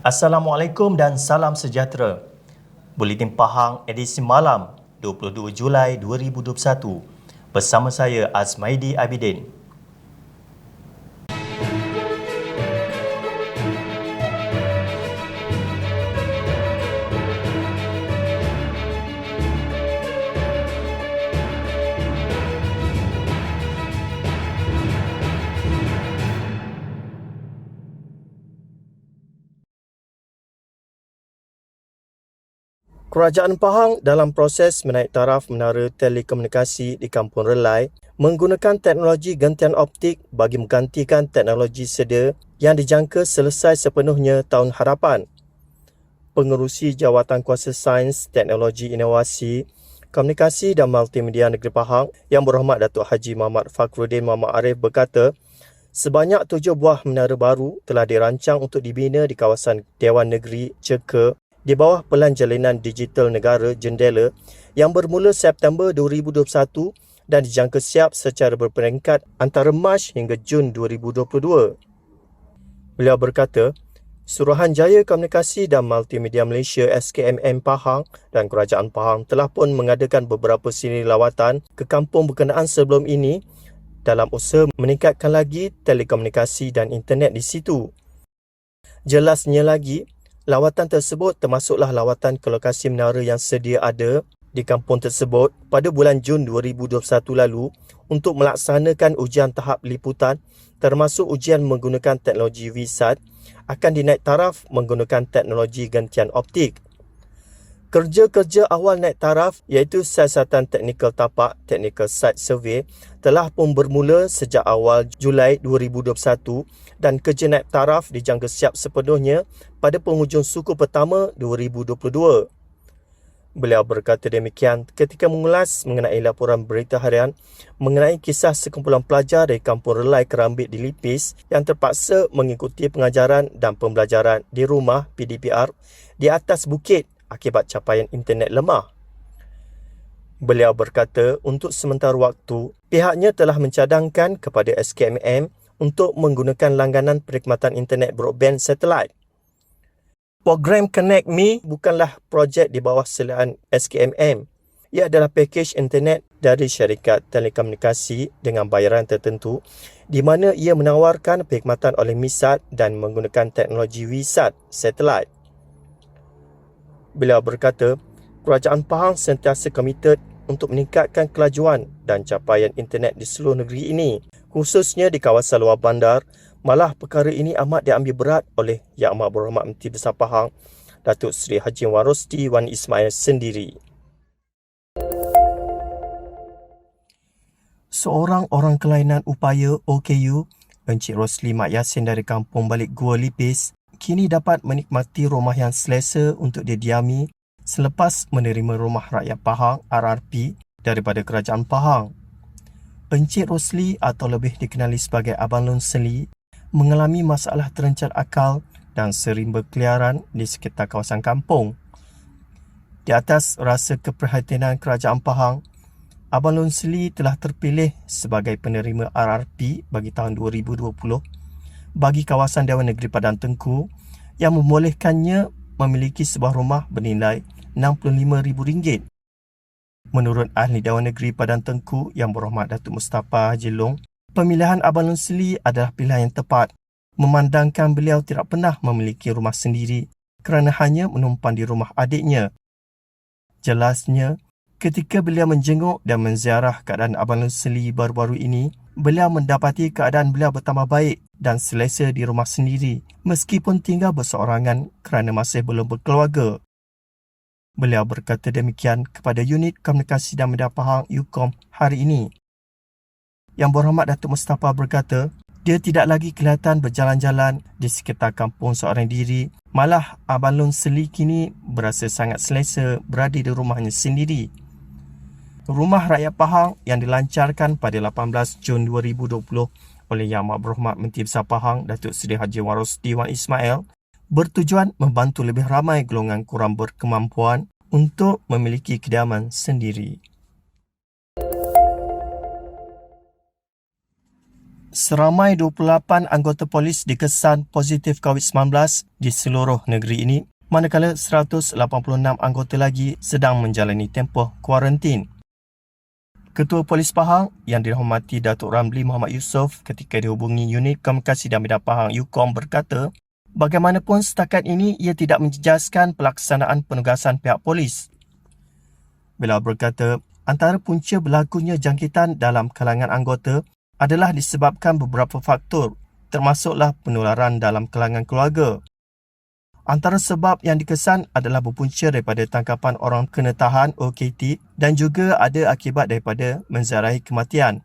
Assalamualaikum dan salam sejahtera. Buletin Pahang edisi malam 22 Julai 2021. Bersama saya Azmaidi Abidin. Kerajaan Pahang dalam proses menaik taraf menara telekomunikasi di Kampung Relai menggunakan teknologi gentian optik bagi menggantikan teknologi sedia yang dijangka selesai sepenuhnya tahun hadapan. Pengerusi Jawatan Kuasa Sains, Teknologi Inovasi, Komunikasi dan Multimedia Negeri Pahang Yang Berhormat Datuk Haji Muhammad Fakhruddin Muhammad Arif berkata, sebanyak 7 buah menara baru telah dirancang untuk dibina di kawasan Dewan Negeri Ceka di bawah Pelan Jalinan Digital Negara Jendela yang bermula September 2021 dan dijangka siap secara berperingkat antara Mac hingga Jun 2022. Beliau berkata, Suruhanjaya Komunikasi dan Multimedia Malaysia SKMM Pahang dan Kerajaan Pahang telah pun mengadakan beberapa siri lawatan ke kampung berkenaan sebelum ini dalam usaha meningkatkan lagi telekomunikasi dan internet di situ. Jelasnya lagi, lawatan tersebut termasuklah lawatan ke lokasi menara yang sedia ada di kampung tersebut pada bulan Jun 2021 lalu untuk melaksanakan ujian tahap liputan termasuk ujian menggunakan teknologi VSAT akan dinaik taraf menggunakan teknologi gentian optik. Kerja-kerja awal naik taraf iaitu siasatan teknikal tapak, technical site survey telah pun bermula sejak awal Julai 2021 dan kerja naik taraf dijangka siap sepenuhnya pada penghujung suku pertama 2022. Beliau berkata demikian ketika mengulas mengenai laporan berita harian mengenai kisah sekumpulan pelajar dari Kampung Relai Kerambit di Lipis yang terpaksa mengikuti pengajaran dan pembelajaran di rumah PDPR di atas bukit akibat capaian internet lemah. Beliau berkata untuk sementara waktu, pihaknya telah mencadangkan kepada SKMM untuk menggunakan langganan perkhidmatan internet broadband satelit. Program Connect Me bukanlah projek di bawah seliaan SKMM. Ia adalah pakej internet dari syarikat telekomunikasi dengan bayaran tertentu di mana ia menawarkan perkhidmatan oleh MISAT dan menggunakan teknologi VSAT satelit. Beliau berkata, Kerajaan Pahang sentiasa komited untuk meningkatkan kelajuan dan capaian internet di seluruh negeri ini, khususnya di kawasan luar bandar. Malah perkara ini amat diambil berat oleh Yang Amat Berhormat Menteri Besar Pahang, Datuk Seri Haji Warosti Wan Ismail sendiri. Seorang orang kelainan upaya OKU, Encik Rosli Mak Yasin dari Kampung Balik Gua Lipis, kini dapat menikmati rumah yang selesa untuk didiami selepas menerima Rumah Rakyat Pahang RRP daripada Kerajaan Pahang. Encik Rosli atau lebih dikenali sebagai Abang Lun Seli mengalami masalah terencar akal dan sering berkeliaran di sekitar kawasan kampung. Di atas rasa keprihatinan Kerajaan Pahang, Abang Lun Seli telah terpilih sebagai penerima RRP bagi tahun 2020 bagi kawasan Dewan Negeri Padang Tengku yang membolehkannya memiliki sebuah rumah bernilai RM65,000. Menurut Ahli Dewan Negeri Padang Tengku Yang Berhormat Datuk Mustafa Haji Long, pemilihan Abang Lun Seli adalah pilihan yang tepat memandangkan beliau tidak pernah memiliki rumah sendiri kerana hanya menumpang di rumah adiknya. Jelasnya, ketika beliau menjenguk dan menziarah keadaan Abang Lun Seli baru-baru ini, beliau mendapati keadaan beliau bertambah baik dan selesa di rumah sendiri meskipun tinggal berseorangan kerana masih belum berkeluarga. Beliau berkata demikian kepada Unit Komunikasi dan Media Pahang UKOM hari ini. Yang Berhormat Datuk Mustafa berkata, dia tidak lagi kelihatan berjalan-jalan di sekitar kampung seorang diri. Malah Abang Lun Seli kini berasa sangat selesa berada di rumahnya sendiri. Rumah Rakyat Pahang yang dilancarkan pada 18 Jun 2020 oleh Yang Amat Berhormat Menteri Besar Pahang Datuk Seri Haji Warosti Wan Ismail bertujuan membantu lebih ramai golongan kurang berkemampuan untuk memiliki kediaman sendiri. Seramai 28 anggota polis dikesan positif COVID-19 di seluruh negeri ini, manakala 186 anggota lagi sedang menjalani tempoh kuarantin. Ketua Polis Pahang yang dirahmati Datuk Ramli Muhammad Yusof ketika dihubungi Unit Komunikasi dan Bidang Pahang UKOM berkata, bagaimanapun setakat ini ia tidak menjejaskan pelaksanaan penugasan pihak polis. Beliau berkata, antara punca berlakunya jangkitan dalam kalangan anggota adalah disebabkan beberapa faktor, termasuklah penularan dalam kalangan keluarga. Antara sebab yang dikesan adalah berpunca daripada tangkapan orang kena tahan OKT dan juga ada akibat daripada menziarahi kematian.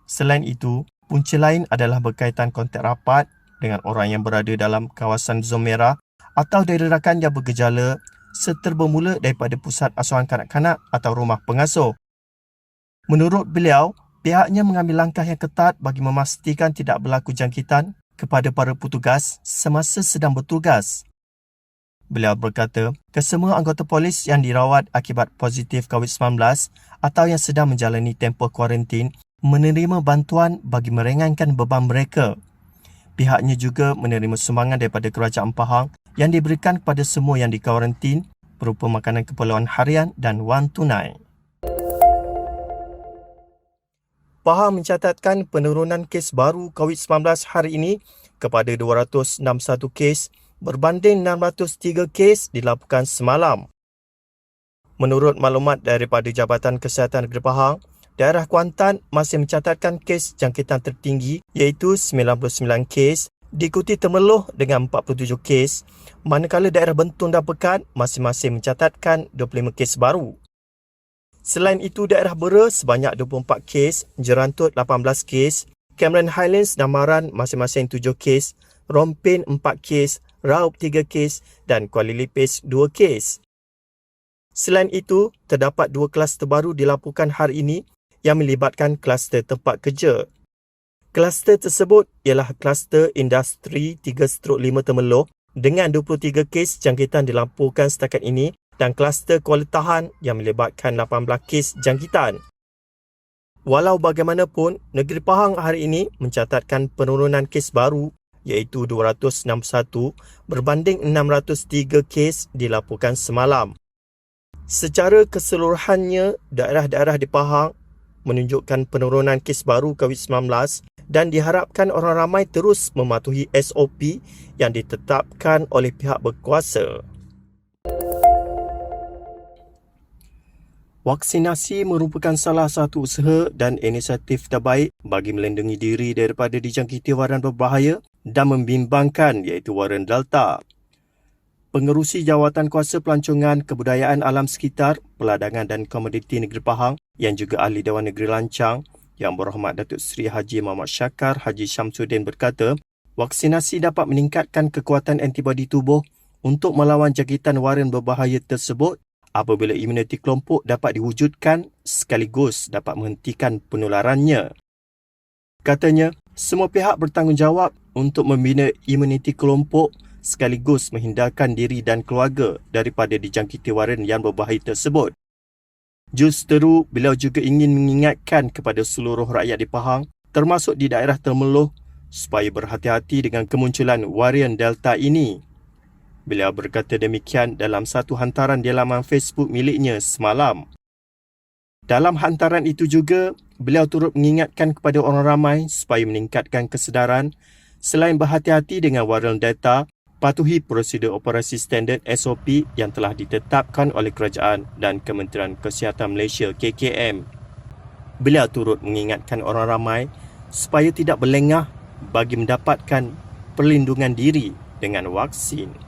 Selain itu, punca lain adalah berkaitan kontak rapat dengan orang yang berada dalam kawasan zon merah atau dari rakan yang bergejala serta bermula daripada pusat asuhan kanak-kanak atau rumah pengasuh. Menurut beliau, pihaknya mengambil langkah yang ketat bagi memastikan tidak berlaku jangkitan kepada para petugas semasa sedang bertugas. Beliau berkata, kesemua anggota polis yang dirawat akibat positif COVID-19 atau yang sedang menjalani tempoh kuarantin menerima bantuan bagi meringankan beban mereka. Pihaknya juga menerima sumbangan daripada Kerajaan Pahang yang diberikan kepada semua yang dikuarantin berupa makanan keperluan harian dan wang tunai. Pahang mencatatkan penurunan kes baru COVID-19 hari ini kepada 261 kes berbanding 603 kes dilaporkan semalam. Menurut maklumat daripada Jabatan Kesihatan Negeri Pahang, daerah Kuantan masih mencatatkan kes jangkitan tertinggi iaitu 99 kes, diikuti Temerloh dengan 47 kes, manakala daerah Bentong dan Pekan masing-masing mencatatkan 25 kes baru. Selain itu, daerah Bera sebanyak 24 kes, Jerantut 18 kes, Cameron Highlands dan Maran masing-masing 7 kes, Rompin 4 kes, Raub 3 kes dan Kuala Lipis 2 kes. Selain itu, terdapat 2 kluster baru dilaporkan hari ini yang melibatkan kluster tempat kerja. Kluster tersebut ialah kluster industri 3/5 Temerloh dengan 23 kes jangkitan dilaporkan setakat ini dan kluster kuala tahan yang melibatkan 18 kes jangkitan. Walau bagaimanapun, Negeri Pahang hari ini mencatatkan penurunan kes baru iaitu 261 berbanding 603 kes dilaporkan semalam. Secara keseluruhannya, daerah-daerah di Pahang menunjukkan penurunan kes baru COVID-19 dan diharapkan orang ramai terus mematuhi SOP yang ditetapkan oleh pihak berkuasa. Vaksinasi merupakan salah satu usaha dan inisiatif terbaik bagi melindungi diri daripada dijangkiti waran berbahaya dan membimbangkan iaitu waran Delta. Pengerusi Jawatan Kuasa Pelancongan Kebudayaan Alam Sekitar, Peladangan dan Komoditi Negeri Pahang yang juga Ahli Dewan Negeri Lancang Yang Berhormat Datuk Seri Haji Muhammad Syakar Haji Syamsuddin berkata, vaksinasi dapat meningkatkan kekuatan antibodi tubuh untuk melawan jangkitan waran berbahaya tersebut apabila imuniti kelompok dapat diwujudkan sekaligus dapat menghentikan penularannya. Katanya, semua pihak bertanggungjawab untuk membina imuniti kelompok sekaligus menghindarkan diri dan keluarga daripada dijangkiti waran yang berbahaya tersebut. Justeru, beliau juga ingin mengingatkan kepada seluruh rakyat di Pahang, termasuk di daerah Temerloh, supaya berhati-hati dengan kemunculan varian Delta ini. Beliau berkata demikian dalam satu hantaran di laman Facebook miliknya semalam. Dalam hantaran itu juga, beliau turut mengingatkan kepada orang ramai supaya meningkatkan kesedaran selain berhati-hati dengan varian Delta, patuhi prosedur operasi standard SOP yang telah ditetapkan oleh Kerajaan dan Kementerian Kesihatan Malaysia KKM. Beliau turut mengingatkan orang ramai supaya tidak berlengah bagi mendapatkan perlindungan diri dengan vaksin.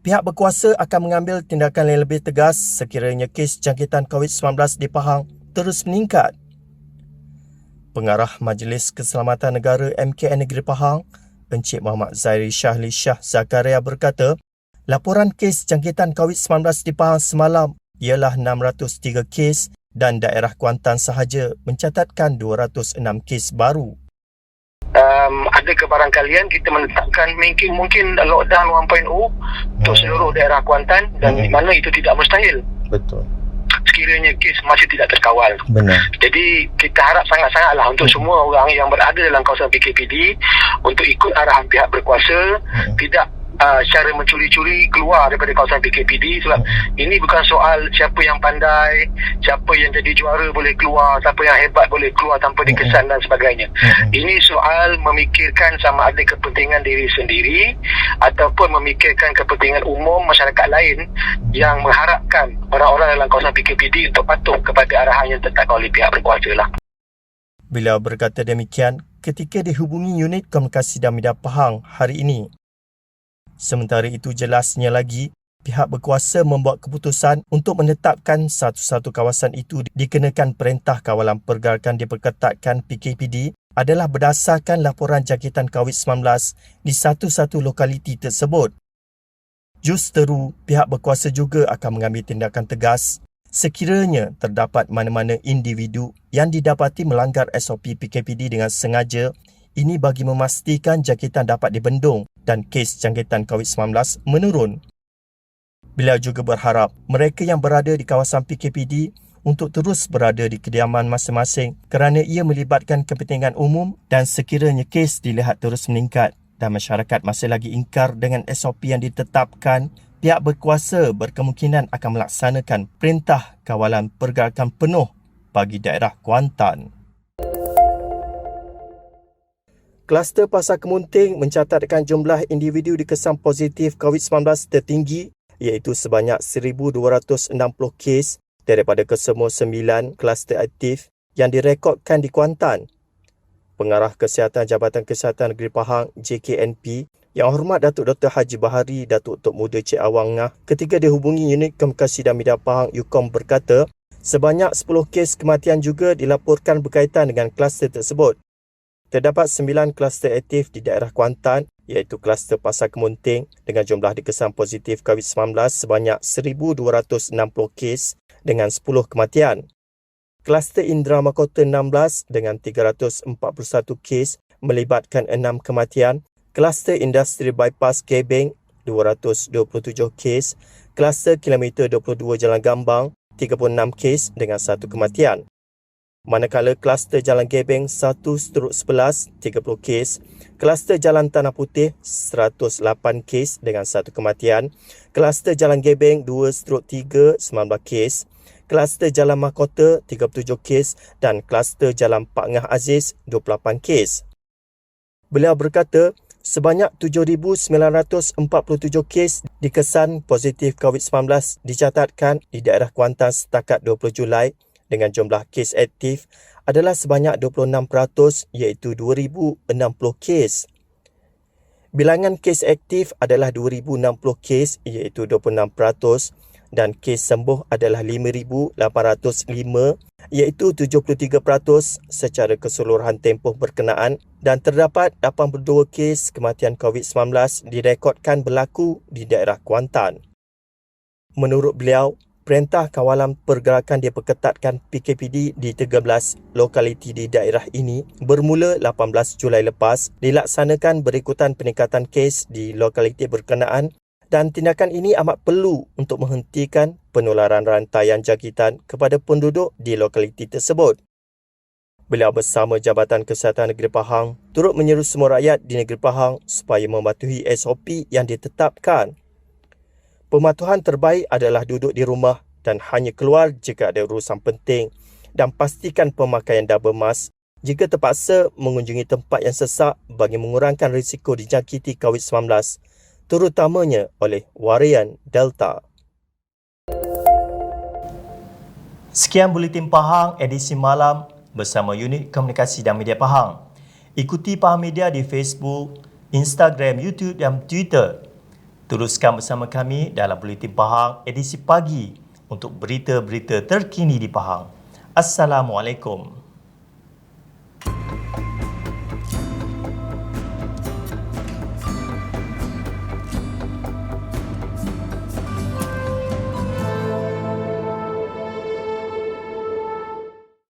Pihak berkuasa akan mengambil tindakan yang lebih tegas sekiranya kes jangkitan COVID-19 di Pahang terus meningkat. Pengarah Majlis Keselamatan Negara MKN Negeri Pahang, Encik Muhammad Zairi Shahli Shah Zakaria berkata, laporan kes jangkitan COVID-19 di Pahang semalam ialah 603 kes dan daerah Kuantan sahaja mencatatkan 206 kes baru. Ada kebarangkalian kita menetapkan mungkin lockdown 1.0 untuk seluruh daerah Kuantan dan di mana itu tidak mustahil. Betul. sekiranya kes masih tidak terkawal. Benar. Jadi kita harap sangat-sangatlah untuk semua orang yang berada dalam kawasan PKPD untuk ikut arahan pihak berkuasa, tidak secara mencuri-curi keluar daripada kawasan PKPD, sebab ini bukan soal siapa yang pandai, siapa yang jadi juara boleh keluar, siapa yang hebat boleh keluar tanpa dikesan dan sebagainya. Ini soal memikirkan sama ada kepentingan diri sendiri ataupun memikirkan kepentingan umum masyarakat lain yang mengharapkan orang-orang dalam kawasan PKPD untuk patuh kepada arahan yang ditetapkan oleh pihak berkuasa lah. Beliau berkata demikian ketika dihubungi unit komunikasi dan media Pahang hari ini. Sementara itu, jelasnya lagi, pihak berkuasa membuat keputusan untuk menetapkan satu-satu kawasan itu dikenakan Perintah Kawalan Pergerakan Diperketatkan PKPD adalah berdasarkan laporan jangkitan COVID-19 di satu-satu lokaliti tersebut. Justeru, pihak berkuasa juga akan mengambil tindakan tegas sekiranya terdapat mana-mana individu yang didapati melanggar SOP PKPD dengan sengaja, ini bagi memastikan jangkitan dapat dibendung dan kes jangkitan COVID-19 menurun. Beliau juga berharap mereka yang berada di kawasan PKPD untuk terus berada di kediaman masing-masing kerana ia melibatkan kepentingan umum dan sekiranya kes dilihat terus meningkat dan masyarakat masih lagi ingkar dengan SOP yang ditetapkan, pihak berkuasa berkemungkinan akan melaksanakan Perintah Kawalan Pergerakan penuh bagi daerah Kuantan. Kluster Pasar Kemunting mencatatkan jumlah individu dikesan positif COVID-19 tertinggi iaitu sebanyak 1,260 kes daripada kesemua 9 kluster aktif yang direkodkan di Kuantan. Pengarah Kesihatan Jabatan Kesihatan Negeri Pahang JKNP Yang Hormat Datuk Dr. Haji Bahari Datuk Tok Muda Cik Awang Ngah ketika dihubungi unit komunikasi dan media Pahang UKOM berkata sebanyak 10 kes kematian juga dilaporkan berkaitan dengan kluster tersebut. Terdapat 9 kluster aktif di daerah Kuantan iaitu kluster Pasar Kemunting dengan jumlah dikesan positif COVID-19 sebanyak 1,260 kes dengan 10 kematian. Kluster Indra Mahkota 16 dengan 341 kes melibatkan 6 kematian. Kluster Industri Bypass Gebeng 227 kes. Kluster Kilometer 22 Jalan Gambang 36 kes dengan 1 kematian. Manakala kluster Jalan Gebeng 1/11 30 kes, kluster Jalan Tanah Putih 108 kes dengan 1 kematian, kluster Jalan Gebeng 2/3 19 kes, kluster Jalan Mahkota 37 kes dan kluster Jalan Pak Ngah Aziz 28 kes. Beliau berkata sebanyak 7,947 kes dikesan positif COVID-19 dicatatkan di daerah Kuantan setakat 20 Julai dengan jumlah kes aktif adalah sebanyak 26% iaitu 2,060 kes. Bilangan kes aktif adalah 2,060 kes iaitu 26% dan kes sembuh adalah 5,805 iaitu 73% secara keseluruhan tempoh berkenaan dan terdapat 82 kes kematian COVID-19 direkodkan berlaku di daerah Kuantan. Menurut beliau, Perintah Kawalan Pergerakan Diperketatkan PKPD di 13 lokaliti di daerah ini bermula 18 Julai lepas dilaksanakan berikutan peningkatan kes di lokaliti berkenaan dan tindakan ini amat perlu untuk menghentikan penularan rantaian jangkitan kepada penduduk di lokaliti tersebut. Beliau bersama Jabatan Kesihatan Negeri Pahang turut menyeru semua rakyat di Negeri Pahang supaya mematuhi SOP yang ditetapkan. Pematuhan terbaik adalah duduk di rumah dan hanya keluar jika ada urusan penting dan pastikan pemakaian double mask jika terpaksa mengunjungi tempat yang sesak bagi mengurangkan risiko dijangkiti COVID-19, terutamanya oleh varian Delta. Sekian Buletin Pahang edisi malam bersama unit komunikasi dan media Pahang. Ikuti Pahang Media di Facebook, Instagram, YouTube dan Twitter. Teruskan bersama kami dalam Buletin Pahang edisi pagi untuk berita-berita terkini di Pahang. Assalamualaikum.